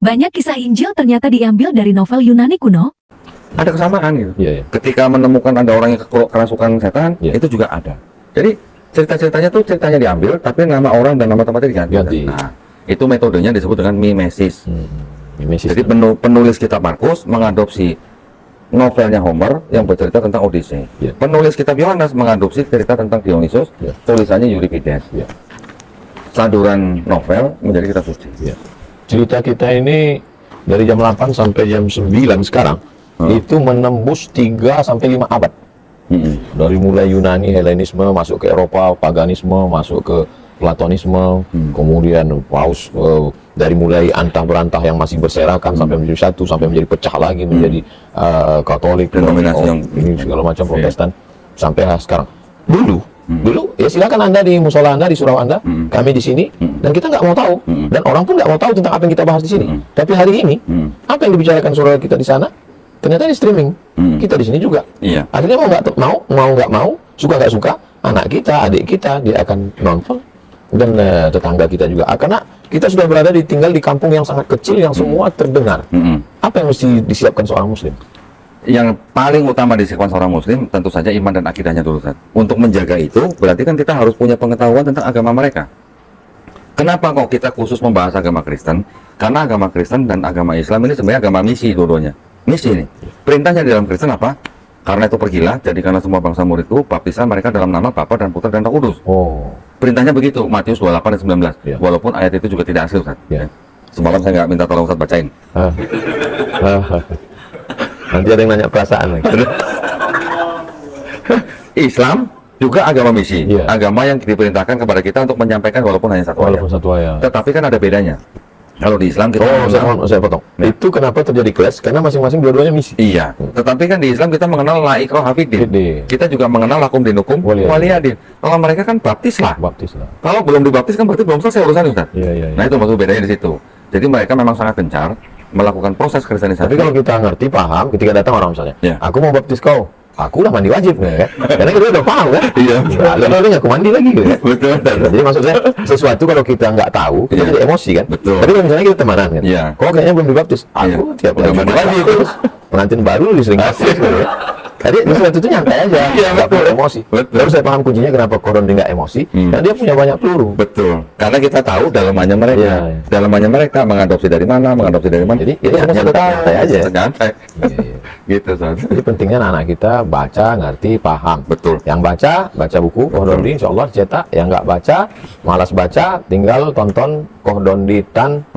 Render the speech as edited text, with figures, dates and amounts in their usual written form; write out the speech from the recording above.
Banyak kisah Injil ternyata diambil dari novel Yunani kuno. Ada kesamaan gitu. Iya, iya. Ketika menemukan ada orang yang kerasukan setan, Iya. itu juga ada. Jadi cerita-ceritanya tuh ceritanya diambil, tapi nama orang dan nama tempatnya diganti. Ganti. Nah, itu metodenya disebut dengan mimesis. Mimesis. Jadi penulis kitab Markus mengadopsi novelnya Homer yang bercerita tentang Odyssey. Iya. Penulis kitab Yohanes mengadopsi cerita tentang Dionysus, Iya. tulisannya Euripides. Iya. Saduran novel menjadi kitab suci. Iya. Cerita kita ini dari jam 8 sampai jam 9 sekarang itu menembus 3 sampai 5 abad. Dari mulai Yunani, Helenisme, masuk ke Eropa, paganisme, masuk ke Platonisme, kemudian Paus dari mulai antah berantah yang masih berserakan sampai menjadi satu, sampai menjadi pecah lagi menjadi Katolik, Denominasi yang ini segala macam Protestan sampai sekarang. Dulu ya silakan Anda di musola Anda, di surau Anda, kami di sini, dan kita nggak mau tahu, dan orang pun nggak mau tahu tentang apa yang kita bahas di sini. Tapi hari ini apa yang dibicarakan saudara kita di sana ternyata di streaming, kita di sini juga. Iya. Akhirnya mau nggak mau, suka nggak suka, anak kita, adik kita dia akan nonton, dan tetangga kita juga. Karena kita sudah tinggal di kampung yang sangat kecil yang semua terdengar. Apa yang mesti disiapkan seorang Muslim? Yang paling utama disiapkan seorang Muslim tentu saja iman dan akidahnya dulu, Ustaz. Untuk menjaga itu berarti kan kita harus punya pengetahuan tentang agama mereka. Kenapa kok kita khusus membahas agama Kristen? Karena agama Kristen dan agama Islam ini sebenarnya agama misi dulunya. Misi nih. Perintahnya di dalam Kristen apa? Karena itu pergilah, jadikanlah semua bangsa muridku, baptislah mereka dalam nama Bapa dan Putra dan Roh Kudus. Oh, Perintahnya begitu, Matius 28 dan 19. Ya. Walaupun ayat itu juga tidak asli, Ustaz. Ya. Semalam saya nggak minta tolong Ustaz bacain. Nanti ada yang nanya perasaan lagi. Islam juga agama misi, Iya. agama yang diperintahkan kepada kita untuk menyampaikan walaupun hanya satu ayat. Walaupun satu ayat. Tetapi kan ada bedanya. Kalau di Islam kita mengenal, Saya potong. Ya. Itu kenapa terjadi clash? Karena masing-masing dua-duanya misi. iya. Tetapi kan di Islam kita mengenal la ikraha fid-din. Fid-din. Kita juga mengenal lakum dinukum Waliyadin. waliyadin. Kalau mereka kan baptis lah. Baptis lah. Kalau belum dibaptis kan berarti belum selesai urusan, Ustaz. Iya, iya, iya. Nah itu maksud bedanya di situ. Jadi mereka memang sangat gencar melakukan proses kristenisasi. Tapi kalau kita ngerti, paham, ketika datang orang misalnya, Ya. aku mau baptis kau, aku udah mandi wajib nih, kan? Karena kita udah paham kan? Iya. Lalu aku mandi lagi gitu kan? Betul. Jadi maksud saya, sesuatu kalau kita nggak tahu, kita Iya. jadi emosi kan? Betul. Tapi kalau misalnya kita temanan kan? Iya. Kok kayaknya belum dibaptis? Iya. Aku tiap Udah hari mandi mandi wajib. terus. Pengantin baru disering baptis gitu ya. Jadi sesuatu itu nyantai aja, Iya, nggak betul. perlu emosi. Betul. Baru saya paham kuncinya kenapa Korondri nggak emosi, karena dia punya banyak peluru. Betul. Karena kita tahu dalamannya mereka. Iya, iya. Dalamannya mereka mengadopsi dari mana, mengadopsi dari mana. Jadi itu semua kita tahu. nyantai aja. Nyantai. Iya, iya. Gitu, Ustaz. Jadi pentingnya anak kita baca, ngerti, paham. Betul. Yang baca buku Kohdondi, insya Allah cetak. Yang nggak baca, malas baca, tinggal tonton Kohdonditan